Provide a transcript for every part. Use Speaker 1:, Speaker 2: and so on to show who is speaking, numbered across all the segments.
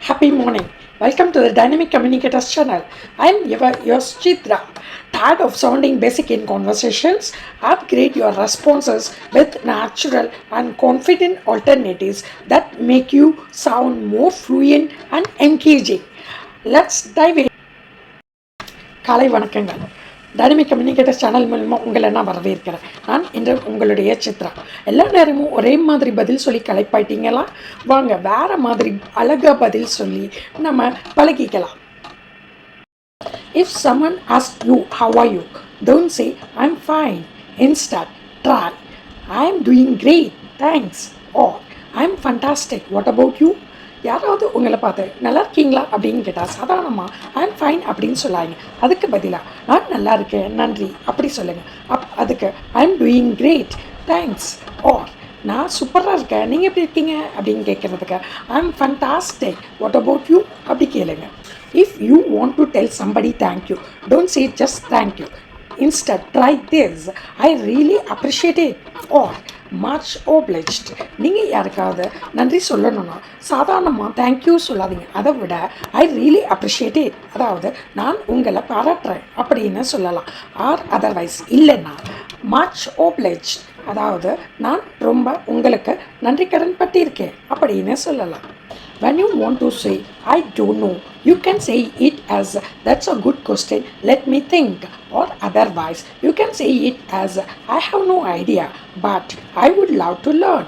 Speaker 1: Happy morning. Welcome to the Dynamic Communicators channel. I am your Chitra. Tired of sounding basic in conversations? Upgrade your responses with natural and confident alternatives that make you sound more fluent and engaging. Let's dive in. காலை வணக்கங்கள். Dynamic communicators channel மூலமாக உங்களை நான் வரவேற்கிறேன். நான் இன்று உங்களுடைய சித்ரா. எல்லா நேரமும் ஒரே மாதிரி பதில் சொல்லி களைப்பாயிட்டீங்களா? வாங்க வேறு மாதிரி அழகாக பதில் சொல்லி நம்ம பழகிக்கலாம். If someone asks you how are you, don't say I'm fine. Instead, try I'm doing great, thanks, or I'm fantastic. What about you? யாராவது உங்களை பார்த்து நல்லா இருக்கீங்களா அப்படின்னு கேட்டால் சாதாரணமாக ஐம் ஃபைன் அப்படின்னு சொல்லாங்க. அதுக்கு பதிலாக நான் நல்லா இருக்கேன் நன்றி அப்படி சொல்லுங்கள். அதுக்கு I'm doing great thanks or நான் சூப்பராக இருக்கேன் நீங்கள் எப்படி இருக்கீங்க அப்படின்னு கேட்குறதுக்கு I'm fantastic what about you அப்படி கேளுங்க. If you want to tell somebody thank you, don't say just thank you. Instead, try this. I really appreciate it or much obliged. நீங்கள் யாருக்காவது நன்றி சொல்லணும்னா சாதாரணமாக தேங்க்யூ சொல்லாதீங்க. அதை விட ஐ ரியலி அப்ரிஷியேட் இட், அதாவது நான் உங்களை பாராட்டுறேன் அப்படின்னு சொல்லலாம். ஆர் அதர்வைஸ் இல்லைன்னா மச் obliged, அதாவது நான் ரொம்ப உங்களுக்கு நன்றி கடன் பட்டிருக்கேன் அப்படின்னு சொல்லலாம். When you want to say, I don't know, you can say it as, that's a good question, let me think. Or otherwise, you can say it as, I have no idea, but I would love to learn.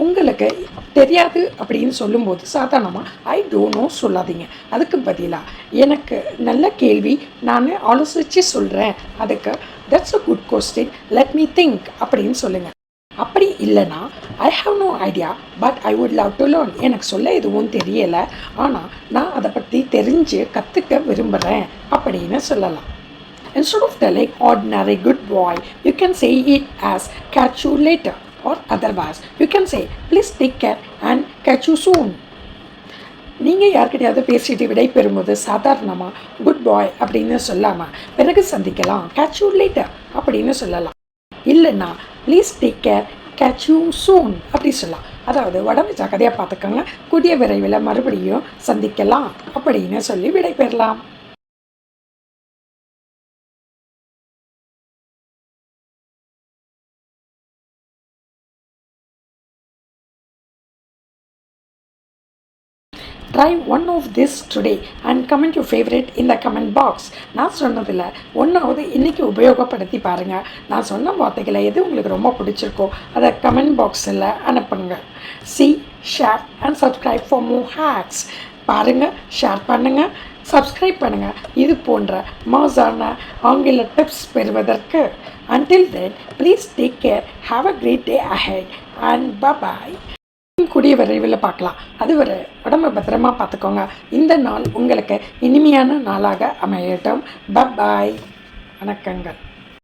Speaker 1: உங்களுக்கு தெரியாது அப்படின்னு சொல்லும்போது சாதாரணமாக I don't know சொல்லாதீங்க. அதுக்கு பதிலாக எனக்கு நல்ல கேள்வி நான் ஆலோசித்து சொல்கிறேன், அதுக்கு that's a good question let me think அப்படின்னு சொல்லுங்கள். அப்படி இல்லைனா I have no idea but I would love to learn, எனக்கு சொல்ல எதுவும் தெரியலை ஆனால் நான் அதை பற்றி தெரிஞ்சு கற்றுக்க விரும்புகிறேன் அப்படின்னு சொல்லலாம். Instead of telling ordinary good boy, you can say it as catch you later, or otherwise you can say please take care and catch you soon. நீங்கள் யார்கிட்டையாவது பேசிட்டு விடை பெறும்போது சாதாரணமாக குட் பாய் அப்படின்னு சொல்லாமல் பிறகு சந்திக்கலாம் catch you later அப்படின்னு சொல்லலாம். இல்லைன்னா please take care catch you soon அப்படி சொல்லலாம். அதாவது உடம்பு ஜாக்கிரதையாக பார்த்துக்கோங்க, கூடிய விரைவில் மறுபடியும் சந்திக்கலாம் அப்படின்னு சொல்லி விடை பெறலாம். Try one of this today and comment your favorite in the comment box. நான் சொன்னதில் ஒன்றாவது இன்றைக்கி உபயோகப்படுத்தி பாருங்கள். நான் சொன்ன வார்த்தைகளை எது உங்களுக்கு ரொம்ப பிடிச்சிருக்கோ அதை கமெண்ட் பாக்ஸில் அனுப்புங்க. See, share and subscribe for more hacks. பாருங்கள், ஷேர் பண்ணுங்கள், சப்ஸ்கிரைப் பண்ணுங்கள். இது போன்ற மோசான ஆங்கில டிப்ஸ் பெறுவதற்கு. Until then, please take care, have a great day ahead and bye-bye. கூடிய விரைவில் பார்க்கலாம். அதுவரை உடம்பை பத்திரமா பார்த்துக்கோங்க. இந்த நாள் உங்களுக்கு இனிமையான நாளாக அமையட்டும். பாய், வணக்கங்கள்.